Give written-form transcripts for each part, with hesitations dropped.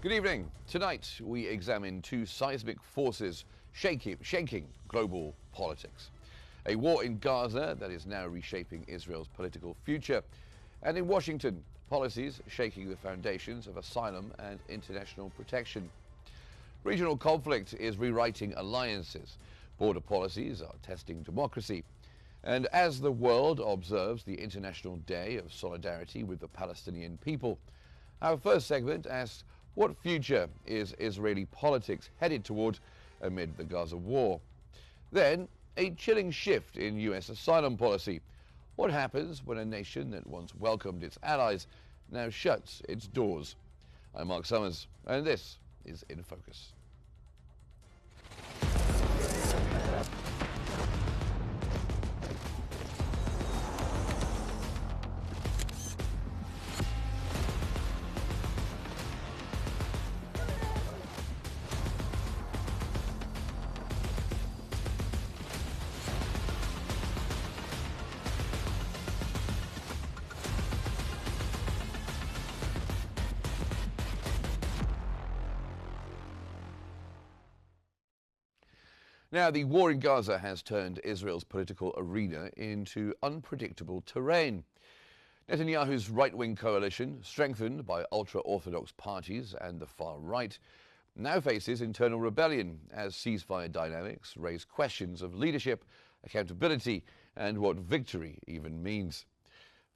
Good evening. Tonight we examine two seismic forces shaking global politics. A war in Gaza that is now reshaping Israel's political future, and in Washington, policies shaking the foundations of asylum and international protection. Regional conflict is rewriting alliances. Border policies are testing democracy. And as the world observes the International Day of Solidarity with the Palestinian people, our first segment asks, what future is Israeli politics headed toward amid the Gaza war? Then, a chilling shift in US asylum policy. What happens when a nation that once welcomed its allies now shuts its doors? I'm Mark Summers, and this is In Focus. Now, the war in Gaza has turned Israel's political arena into unpredictable terrain. Netanyahu's right-wing coalition, strengthened by ultra-Orthodox parties and the far right, now faces internal rebellion as ceasefire dynamics raise questions of leadership, accountability, and what victory even means.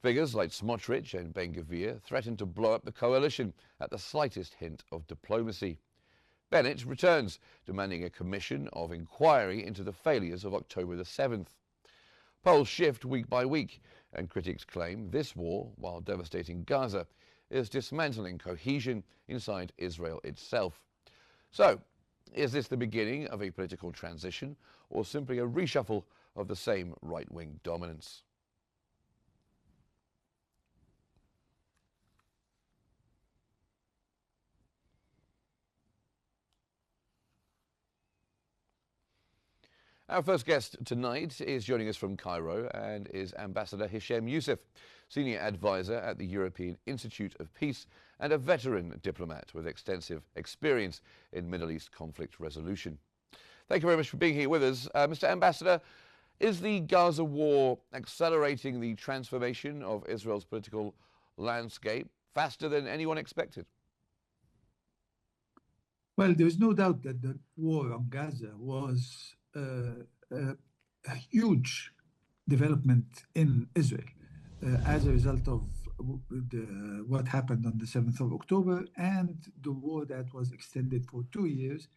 Figures like Smotrich and Ben-Gvir threaten to blow up the coalition at the slightest hint of diplomacy. Bennett returns, demanding a commission of inquiry into the failures of October the 7th. Polls shift week by week, and critics claim this war, while devastating Gaza, is dismantling cohesion inside Israel itself. So, is this the beginning of a political transition, or simply a reshuffle of the same right-wing dominance? Our first guest tonight is joining us from Cairo and is Ambassador Hichem Youssef, Senior Advisor at the European Institute of Peace and a veteran diplomat with extensive experience in Middle East conflict resolution. Thank you very much for being here with us. Mr. Ambassador, is the Gaza war accelerating the transformation of Israel's political landscape faster than anyone expected? Well, there's no doubt that the war on Gaza was a huge development in Israel as a result of what happened on the 7th of October and the war that was extended for 2 years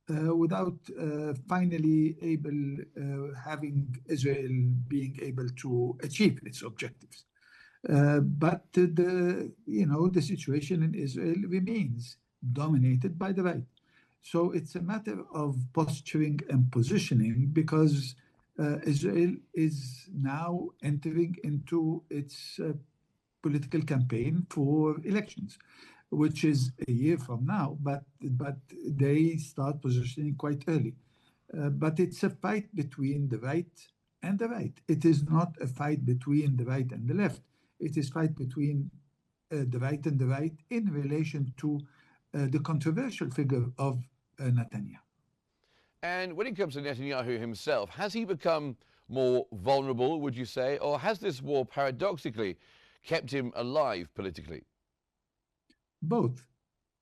without finally having Israel being able to achieve its objectives. But the situation in Israel remains dominated by the right. So it's a matter of posturing and positioning because Israel is now entering into its political campaign for elections, which is a year from now, but they start positioning quite early. But it's a fight between the right and the right. It is not a fight between the right and the left. It is a fight between the right and the right in relation to the controversial figure of Netanyahu. And when it comes to Netanyahu himself, has he become more vulnerable, would you say, or has this war paradoxically kept him alive politically? Both.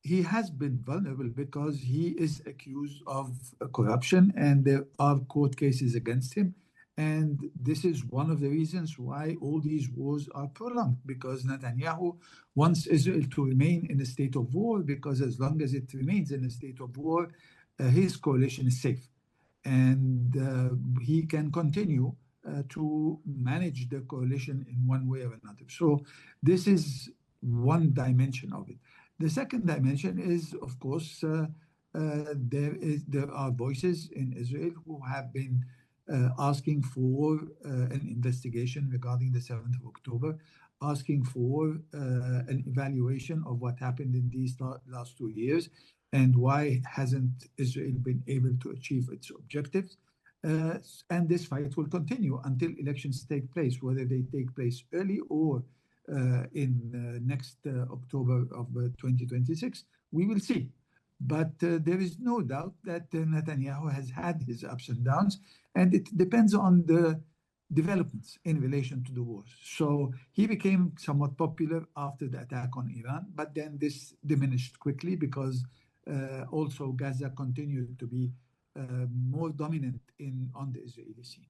He has been vulnerable because he is accused of corruption and there are court cases against him. And this is one of the reasons why all these wars are prolonged, because Netanyahu wants Israel to remain in a state of war, because as long as it remains in a state of war, his coalition is safe. And he can continue to manage the coalition in one way or another. So this is one dimension of it. The second dimension is, of course, there are voices in Israel who have been asking for an investigation regarding the 7th of October, asking for an evaluation of what happened in these last 2 years and why hasn't Israel been able to achieve its objectives. And this fight will continue until elections take place, whether they take place early or in next October of 2026, we will see. But there is no doubt that Netanyahu has had his ups and downs, and it depends on the developments in relation to the wars. So he became somewhat popular after the attack on Iran, but then this diminished quickly because also Gaza continued to be more dominant on the Israeli scene.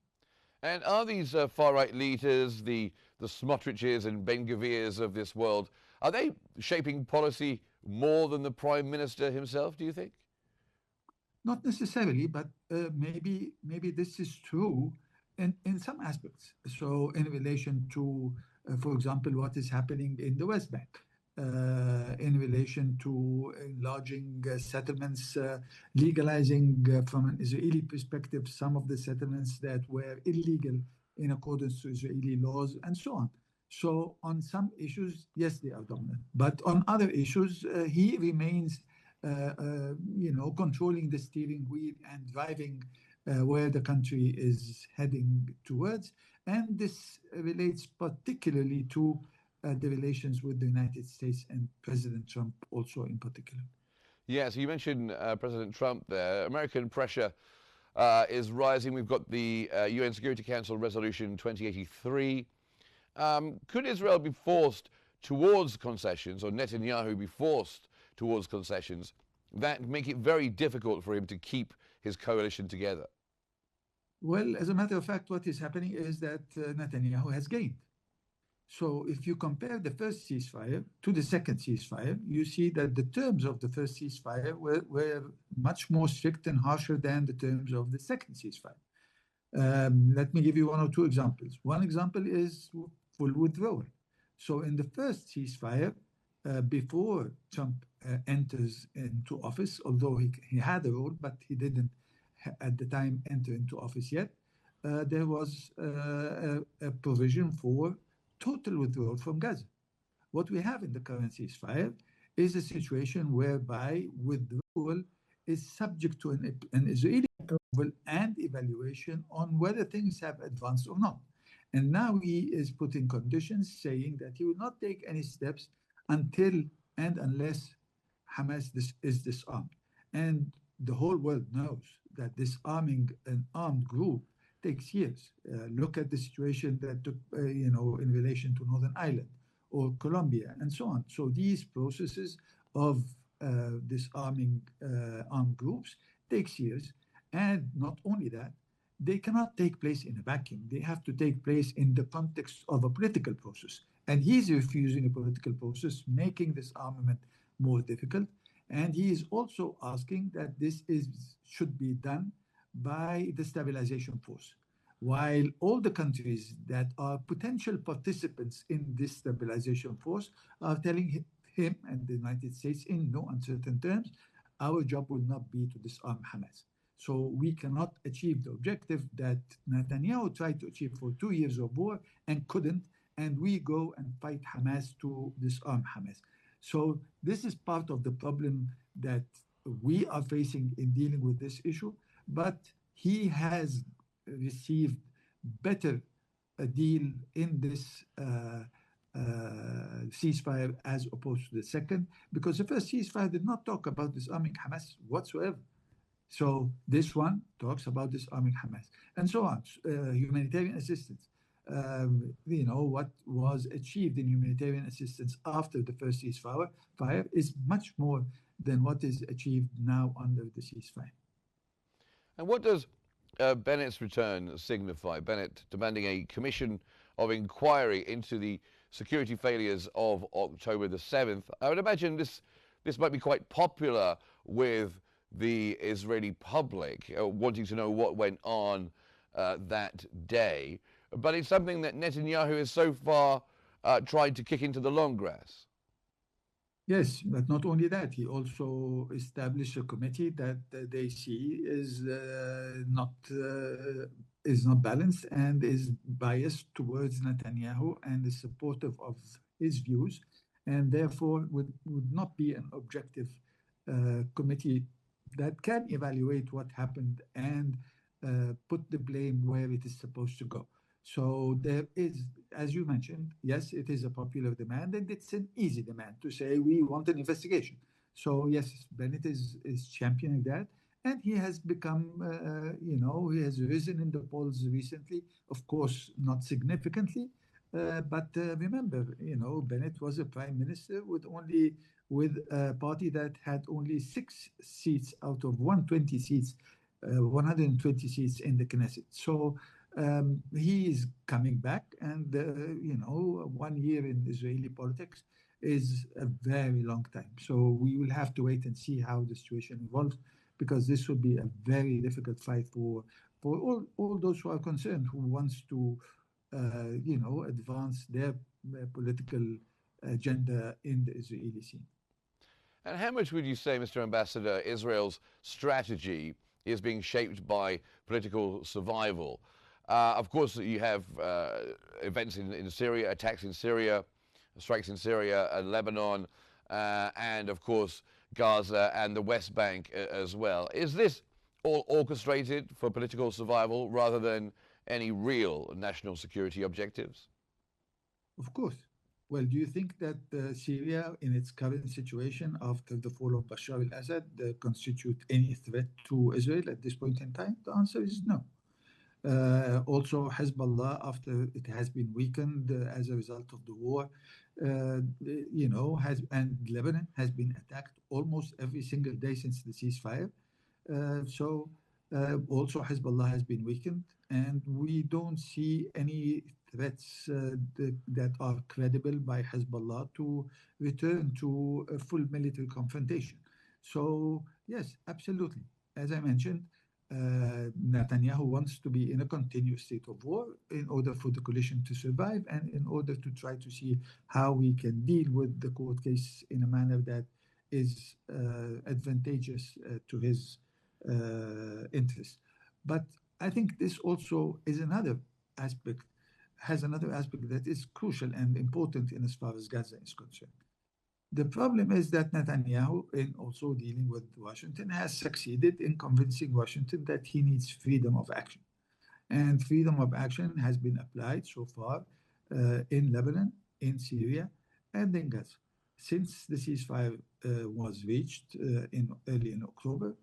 And are these far-right leaders, the Smotriches and Ben-Gvirs of this world, are they shaping policy more than the Prime Minister himself, do you think? Not necessarily, but maybe this is true in some aspects. So in relation to, for example, what is happening in the West Bank, in relation to enlarging settlements, legalizing from an Israeli perspective some of the settlements that were illegal in accordance to Israeli laws, and so on. So on some issues, yes, they are dominant, but on other issues, he remains controlling the steering wheel and driving where the country is heading towards. And this relates particularly to the relations with the United States and President Trump also in particular. Yes, you mentioned President Trump there. American pressure is rising. We've got the UN Security Council Resolution 2083. Could Israel be forced towards concessions, or Netanyahu be forced towards concessions that make it very difficult for him to keep his coalition together? Well, as a matter of fact, what is happening is that Netanyahu has gained. So if you compare the first ceasefire to the second ceasefire, you see that the terms of the first ceasefire were much more strict and harsher than the terms of the second ceasefire. Let me give you one or two examples. One example is full withdrawal. So in the first ceasefire, before Trump enters into office, although he had a role, but he didn't at the time enter into office yet, there was a provision for total withdrawal from Gaza. What we have in the current ceasefire is a situation whereby withdrawal is subject to an Israeli approval and evaluation on whether things have advanced or not. And now he is putting conditions saying that he will not take any steps until and unless Hamas is disarmed. And the whole world knows that disarming an armed group takes years. Look at the situation that took, in relation to Northern Ireland or Colombia and so on. So these processes of disarming armed groups takes years. And not only that, they cannot take place in a vacuum. They have to take place in the context of a political process. And he's refusing a political process, making this armament more difficult. And he is also asking that should be done by the stabilization force. While all the countries that are potential participants in this stabilization force are telling him and the United States in no uncertain terms, our job will not be to disarm Hamas. So we cannot achieve the objective that Netanyahu tried to achieve for 2 years of war and couldn't, and we go and fight Hamas to disarm Hamas. So this is part of the problem that we are facing in dealing with this issue, but he has received better a deal in this ceasefire as opposed to the second, because the first ceasefire did not talk about disarming Hamas whatsoever. So this one talks about disarming Hamas and so on. Humanitarian assistance. What was achieved in humanitarian assistance after the first ceasefire is much more than what is achieved now under the ceasefire. And what does Bennett's return signify? Bennett demanding a commission of inquiry into the security failures of October the 7th. I would imagine this might be quite popular with the Israeli public, wanting to know what went on that day. But it's something that Netanyahu has so far tried to kick into the long grass. Yes, but not only that, he also established a committee that they see is not balanced and is biased towards Netanyahu and is supportive of his views, and therefore would not be an objective committee that can evaluate what happened and put the blame where it is supposed to go. So there is, as you mentioned, yes, it is a popular demand, and it's an easy demand to say we want an investigation. So yes, Bennett is championing that, and he has become, he has risen in the polls recently. Of course, not significantly, but remember, Bennett was a prime minister with a party that had only 6 seats out of 120 seats, 120 seats in the Knesset. So he is coming back, and 1 year in Israeli politics is a very long time. So we will have to wait and see how the situation evolves, because this will be a very difficult fight for all those who are concerned, who wants to advance their political agenda in the Israeli scene. And how much would you say, Mr. Ambassador, Israel's strategy is being shaped by political survival? Of course, you have events in Syria, attacks in Syria, strikes in Syria and Lebanon, and of course Gaza and the West Bank as well. Is this all orchestrated for political survival rather than any real national security objectives? Of course. Well, do you think that Syria, in its current situation after the fall of Bashar al-Assad, constitute any threat to Israel at this point in time? The answer is no. Also, Hezbollah, after it has been weakened as a result of the war, and Lebanon has been attacked almost every single day since the ceasefire. Also, Hezbollah has been weakened, and we don't see any threats that are credible by Hezbollah to return to a full military confrontation. So, yes, absolutely. As I mentioned, Netanyahu wants to be in a continuous state of war in order for the coalition to survive, and in order to try to see how we can deal with the court case in a manner that is advantageous to his interests. But I think this also is has another aspect that is crucial and important in as far as Gaza is concerned. The problem is that Netanyahu, in also dealing with Washington, has succeeded in convincing Washington that he needs freedom of action. And freedom of action has been applied so far in Lebanon, in Syria, and in Gaza. Since the ceasefire was reached early in October,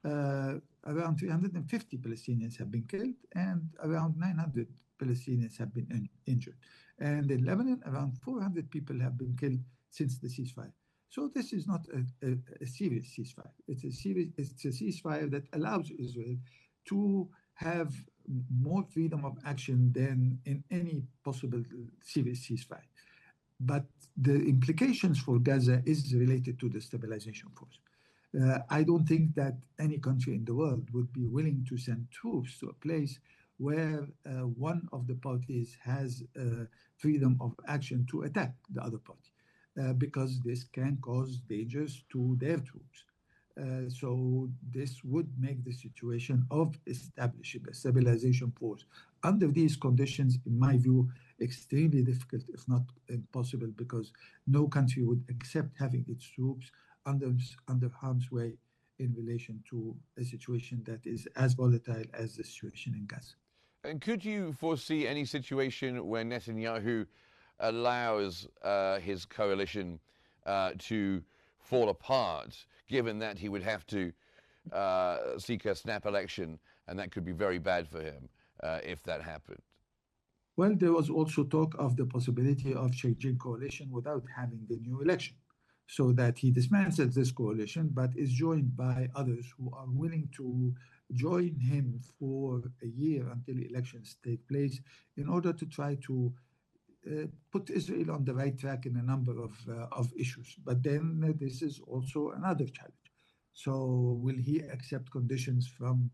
around 350 Palestinians have been killed, and around 900 Palestinians have been injured. And in Lebanon, around 400 people have been killed since the ceasefire. So this is not a serious ceasefire. It's a ceasefire that allows Israel to have more freedom of action than in any possible serious ceasefire. But the implications for Gaza is related to the stabilization force. I don't think that any country in the world would be willing to send troops to a place where one of the parties has freedom of action to attack the other party, because this can cause dangers to their troops. So this would make the situation of establishing a stabilization force under these conditions, in my view, extremely difficult, if not impossible, because no country would accept having its troops under harm's way in relation to a situation that is as volatile as the situation in Gaza. And could you foresee any situation where Netanyahu allows his coalition to fall apart, given that he would have to seek a snap election, and that could be very bad for him if that happened? Well, there was also talk of the possibility of changing coalition without having the new election, so that he dismantles this coalition but is joined by others who are willing to join him for a year until elections take place, in order to try to put Israel on the right track in a number of issues. But then this is also another challenge. So will he accept conditions from,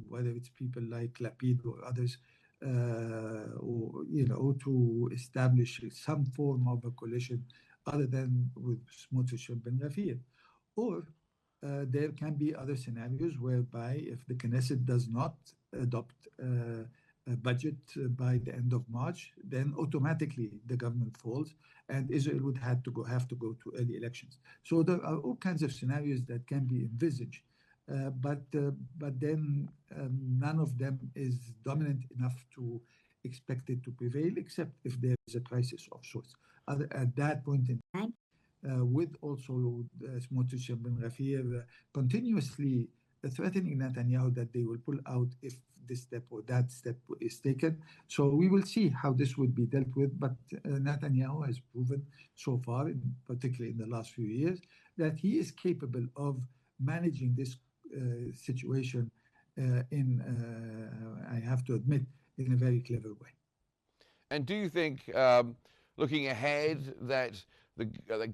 whether it's people like Lapid or others, to establish some form of a coalition other than with Smotrich and Ben Gvir? Or there can be other scenarios whereby if the Knesset does not adopt a budget by the end of March, then automatically the government falls, and Israel would have to go to early elections. So there are all kinds of scenarios that can be envisaged But then none of them is dominant enough to expect it to prevail, except if there is a crisis of sorts. At that point in time, with also Smotrich and Ben Ghafir continuously threatening Netanyahu that they will pull out if this step or that step is taken. So we will see how this would be dealt with. But Netanyahu has proven so far, particularly in the last few years, that he is capable of managing this situation I have to admit, in a very clever way. And do you think, looking ahead, that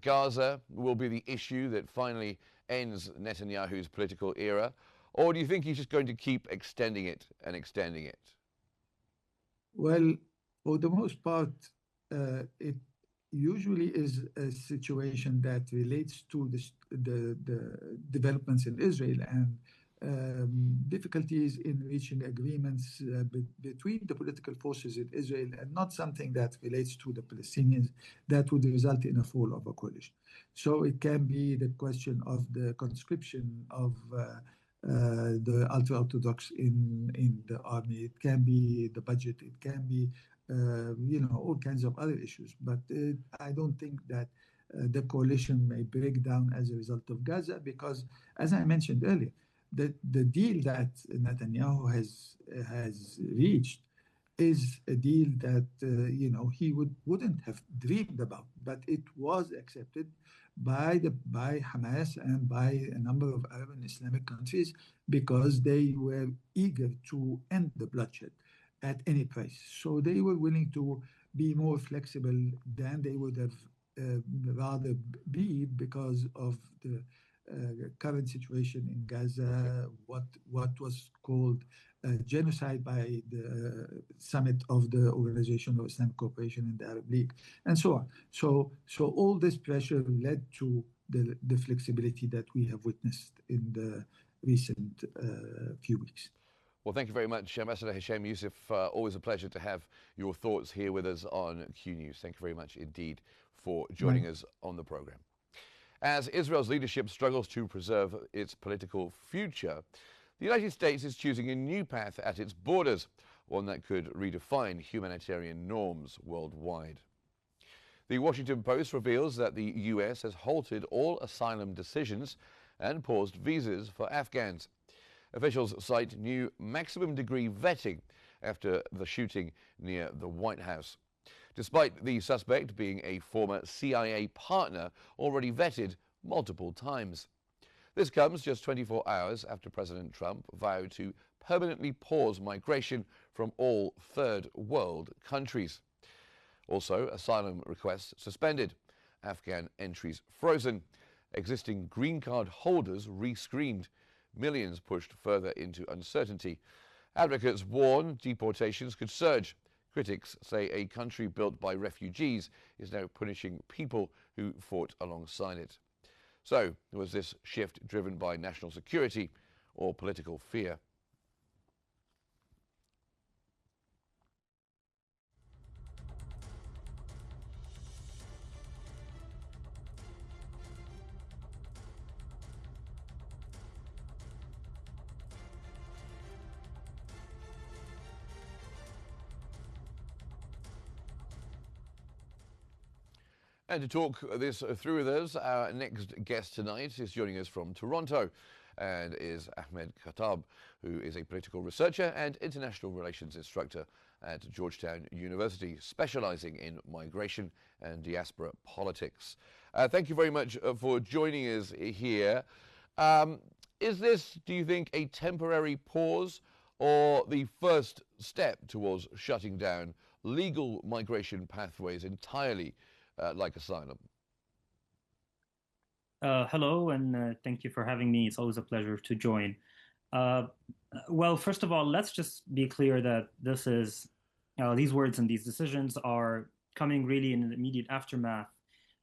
Gaza will be the issue that finally ends Netanyahu's political era? Or do you think he's just going to keep extending it and extending it? Well, for the most part, it usually is a situation that relates to the developments in Israel and difficulties in reaching agreements between the political forces in Israel, and not something that relates to the Palestinians that would result in a fall of a coalition. So it can be the question of the conscription of the ultra-Orthodox in the army. It can be the budget. It can be all kinds of other issues. But I don't think that the coalition may break down as a result of Gaza, because, as I mentioned earlier, the deal that Netanyahu has reached is a deal that he wouldn't have dreamed about, but it was accepted by Hamas and by a number of Arab and Islamic countries because they were eager to end the bloodshed at any price. So they were willing to be more flexible than they would have rather be because of the current situation in Gaza, what was called genocide by the summit of the Organization of Islamic Cooperation and the Arab League, and so on. So all this pressure led to the flexibility that we have witnessed in the recent few weeks. Well, thank you very much, Ambassador Hisham Youssef. Always a pleasure to have your thoughts here with us on Qnews. Thank you very much indeed for joining us on the program. As Israel's leadership struggles to preserve its political future, the United States is choosing a new path at its borders, one that could redefine humanitarian norms worldwide. The Washington Post reveals that the US has halted all asylum decisions and paused visas for Afghans. Officials cite new maximum degree vetting after the shooting near the White House, despite the suspect being a former CIA partner already vetted multiple times. This comes just 24 hours after President Trump vowed to permanently pause migration from all third world countries. Also, asylum requests suspended, Afghan entries frozen, existing green card holders rescreened, millions pushed further into uncertainty. Advocates warn deportations could surge. Critics say a country built by refugees is now punishing people who fought alongside it. So, was this shift driven by national security or political fear? And to talk this through with us, our next guest tonight is joining us from Toronto and is Ahmed Khattab, who is a political researcher and international relations instructor at Georgetown University, specializing in migration and diaspora politics. Thank you very much for joining us here. Is this, do you think, a temporary pause or the first step towards shutting down legal migration pathways entirely, like asylum? Hello, and thank you for having me. It's always a pleasure to join. Well, first of all, let's just be clear that this is these words and these decisions are coming really in the immediate aftermath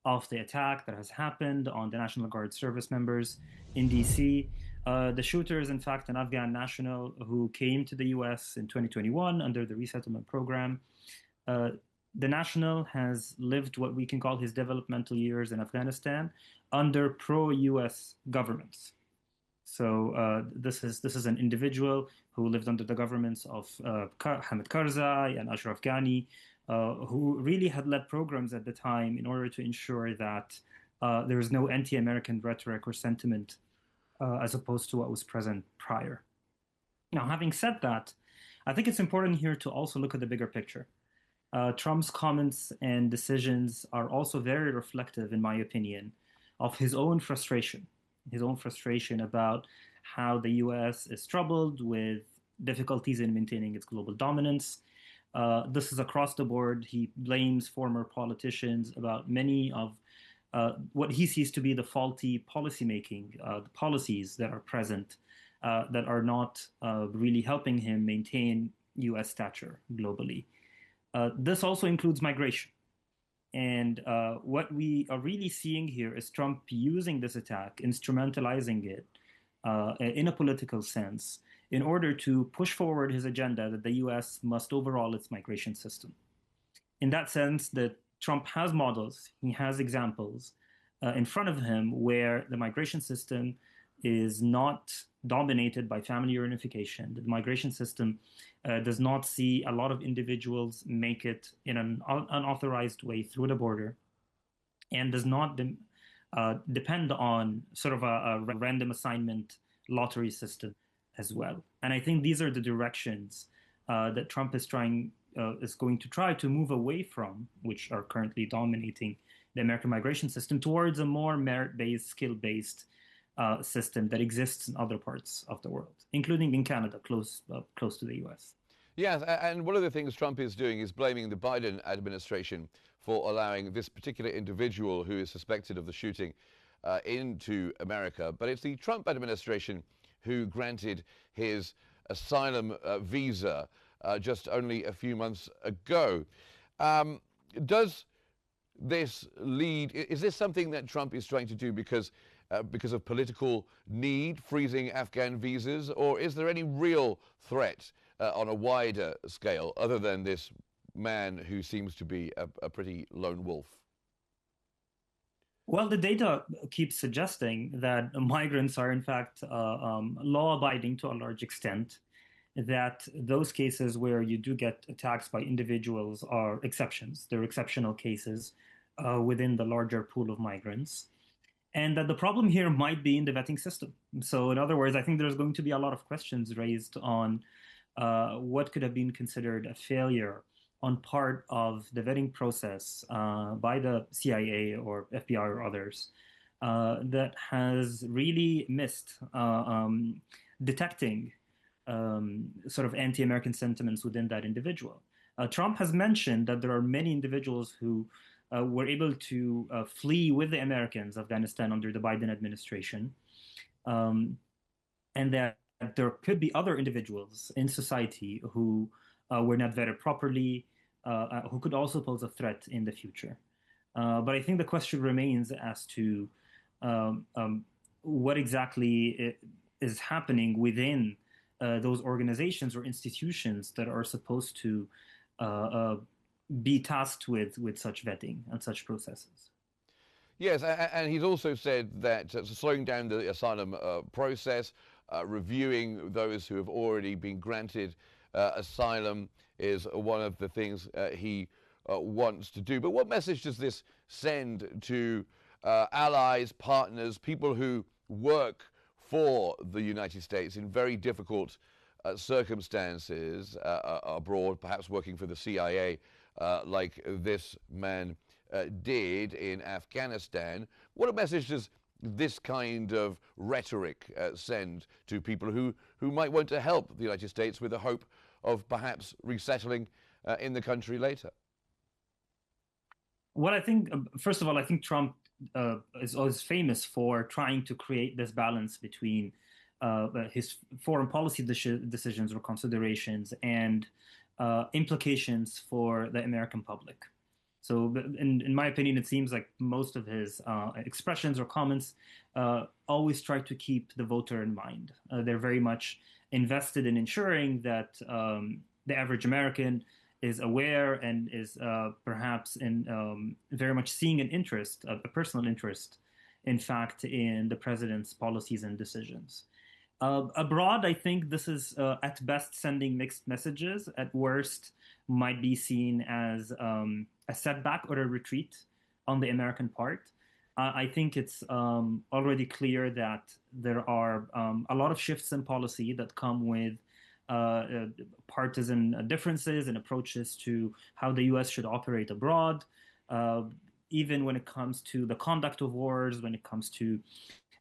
of the attack that has happened on the National Guard service members in DC. The shooter is, in fact, an Afghan national who came to the US in 2021 under the resettlement program. The national has lived what we can call his developmental years in Afghanistan under pro-US governments. So this is an individual who lived under the governments of Hamid Karzai and Ashraf Ghani, who really had led programs at the time in order to ensure that there is no anti-American rhetoric or sentiment as opposed to what was present prior. Now, having said that, I think it's important here to also look at the bigger picture. Trump's comments and decisions are also very reflective, in my opinion, of his own frustration about how the US is troubled with difficulties in maintaining its global dominance. This is across the board. He blames former politicians about many of what he sees to be the faulty policymaking, the policies that are present that are not really helping him maintain US stature globally. This also includes migration. And what we are really seeing here is Trump using this attack, instrumentalizing it in a political sense, in order to push forward his agenda that the US must overhaul its migration system. In that sense, that Trump has models, he has examples in front of him where the migration system is not dominated by family reunification. The migration system does not see a lot of individuals make it in an unauthorized way through the border, and does not depend on sort of a random assignment lottery system as well. And I think these are the directions that Trump is going to try to move away from, which are currently dominating the American migration system, towards a more merit-based, skill-based system that exists in other parts of the world, including in Canada, close to the US. Yes, and one of the things Trump is doing is blaming the Biden administration for allowing this particular individual who is suspected of the shooting into America. But it's the Trump administration who granted his asylum visa just only a few months ago. Does this lead, is this something that Trump is trying to do because of political need, freezing Afghan visas, or is there any real threat on a wider scale other than this man who seems to be a pretty lone wolf? Well, the data keeps suggesting that migrants are in fact law-abiding to a large extent, that those cases where you do get attacks by individuals are exceptions. They're exceptional cases within the larger pool of migrants. And that the problem here might be in the vetting system. So in other words, I think there's going to be a lot of questions raised on what could have been considered a failure on part of the vetting process by the CIA or FBI or others that has really missed detecting sort of anti-American sentiments within that individual. Trump has mentioned that there are many individuals who were able to flee with the Americans, Afghanistan, under the Biden administration, and that there could be other individuals in society who were not vetted properly, who could also pose a threat in the future. But I think the question remains as to what exactly is happening within those organizations or institutions that are supposed to be tasked with such vetting and such processes. Yes, and he's also said that slowing down the asylum process, reviewing those who have already been granted asylum is one of the things he wants to do. But what message does this send to allies, partners, people who work for the United States in very difficult circumstances abroad, perhaps working for the CIA, like this man did in Afghanistan? What a message does this kind of rhetoric send to people who might want to help the United States with the hope of perhaps resettling in the country later? Well, I think, first of all, I think Trump is always famous for trying to create this balance between his foreign policy decisions or considerations and implications for the American public. So in my opinion, it seems like most of his expressions or comments always try to keep the voter in mind. They're very much invested in ensuring that the average American is aware and is perhaps in very much seeing an interest, a personal interest, in fact, in the president's policies and decisions. Abroad, I think this is at best sending mixed messages. At worst, might be seen as a setback or a retreat on the American part. I think it's already clear that there are a lot of shifts in policy that come with partisan differences and approaches to how the U.S. should operate abroad, uh, even when it comes to the conduct of wars, when it comes to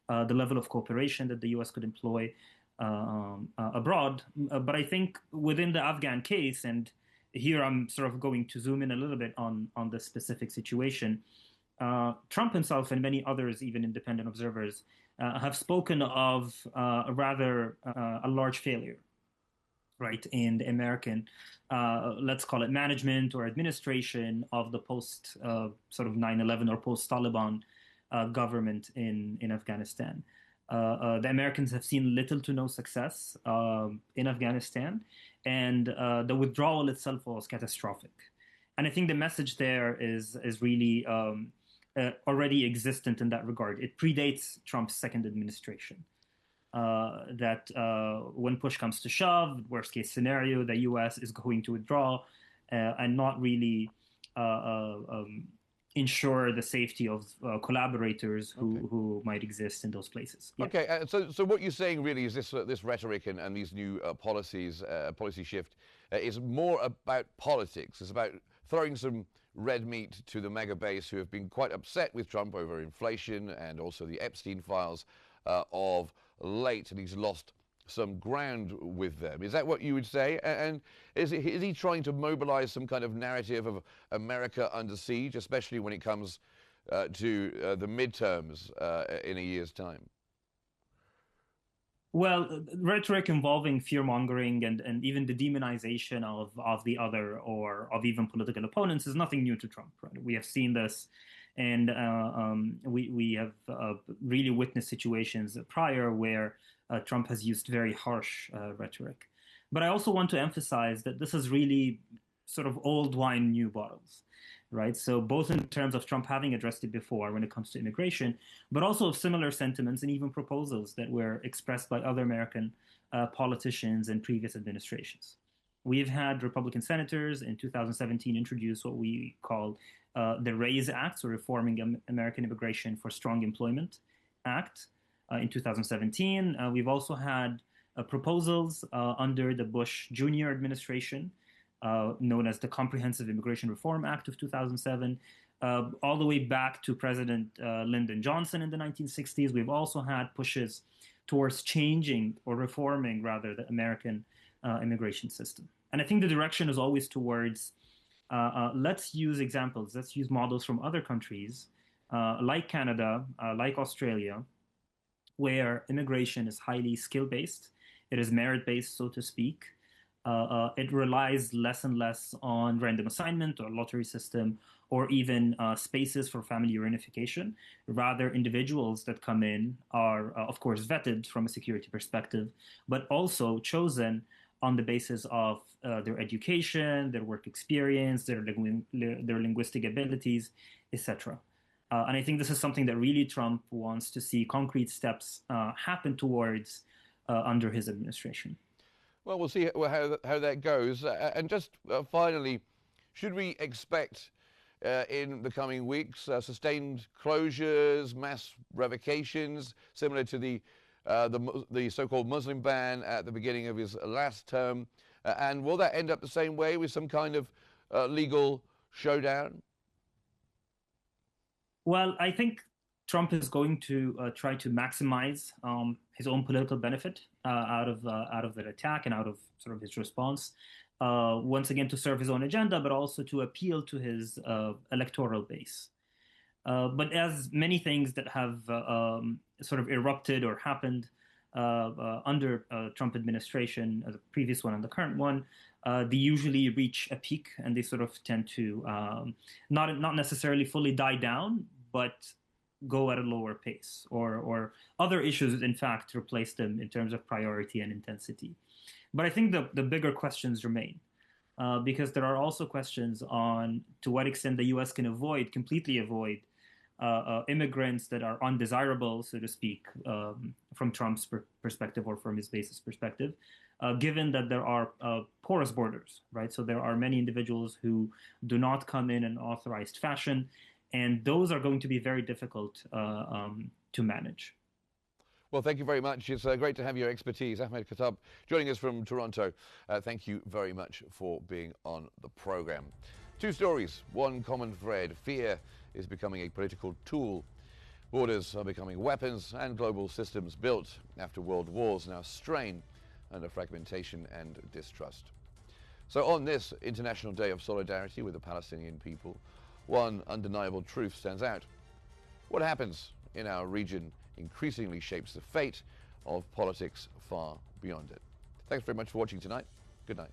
the level of cooperation that the U.S. could employ abroad. But I think within the Afghan case, and here I'm sort of going to zoom in a little bit on the specific situation, Trump himself and many others, even independent observers, have spoken of a large failure, right, in the American, let's call it management or administration of the post sort of 9/11 or post Taliban government in Afghanistan. The Americans have seen little to no success in Afghanistan, and the withdrawal itself was catastrophic. And I think the message there is really already existent in that regard. It predates Trump's second administration. That when push comes to shove, worst case scenario, the U.S. is going to withdraw and not really ensure the safety of collaborators who might exist in those places. Yeah. Okay, so what you're saying really is this rhetoric and these new policies, policy shift, is more about politics. It's about throwing some red meat to the mega base who have been quite upset with Trump over inflation and also the Epstein files of late, and he's lost some ground with them. Is that what you would say? And is he trying to mobilize some kind of narrative of America under siege, especially when it comes to the midterms in a year's time? Well, rhetoric involving fear-mongering and even the demonization of the other or of even political opponents is nothing new to Trump. Right? We have seen this, and we have really witnessed situations prior where Trump has used very harsh rhetoric. But I also want to emphasize that this is really sort of old wine, new bottles, right? So both in terms of Trump having addressed it before when it comes to immigration, but also of similar sentiments and even proposals that were expressed by other American politicians in previous administrations. We've had Republican senators in 2017 introduce what we call the RAISE Act, or Reforming American Immigration for Strong Employment Act. In 2017, we've also had proposals under the Bush Jr. administration, known as the Comprehensive Immigration Reform Act of 2007, all the way back to President Lyndon Johnson in the 1960s. We've also had pushes towards changing or reforming, rather, the American immigration system. And I think the direction is always towards let's use examples, let's use models from other countries like Canada, like Australia, where immigration is highly skill-based. It is merit-based, so to speak. It relies less and less on random assignment or lottery system or even spaces for family reunification. Rather, individuals that come in are, of course, vetted from a security perspective, but also chosen on the basis of their education, their work experience, their linguistic abilities, etc. And I think this is something that really Trump wants to see concrete steps happen towards under his administration. Well, we'll see how that goes. And just finally, should we expect in the coming weeks sustained closures, mass revocations, similar to the so-called Muslim ban at the beginning of his last term? And will that end up the same way with some kind of legal showdown? Well, I think Trump is going to try to maximize his own political benefit out of that attack and out of sort of his response. Once again, to serve his own agenda, but also to appeal to his electoral base. But as many things that have sort of erupted or happened under Trump administration, the previous one and the current one, they usually reach a peak and they sort of tend to not necessarily fully die down, but go at a lower pace, or other issues, in fact, replace them in terms of priority and intensity. But I think the bigger questions remain, because there are also questions on to what extent the U.S. can completely avoid immigrants that are undesirable, so to speak, from Trump's perspective or from his base's perspective, given that there are porous borders, right? So there are many individuals who do not come in an authorized fashion, and those are going to be very difficult to manage. Well, thank you very much. It's great to have your expertise. Ahmed Khattab joining us from Toronto. Thank you very much for being on the program. Two stories, one common thread. Fear is becoming a political tool. Borders are becoming weapons, and global systems built after world wars now strain under fragmentation and distrust. So on this International Day of Solidarity with the Palestinian people, one undeniable truth stands out. What happens in our region increasingly shapes the fate of politics far beyond it. Thanks very much for watching tonight. Good night.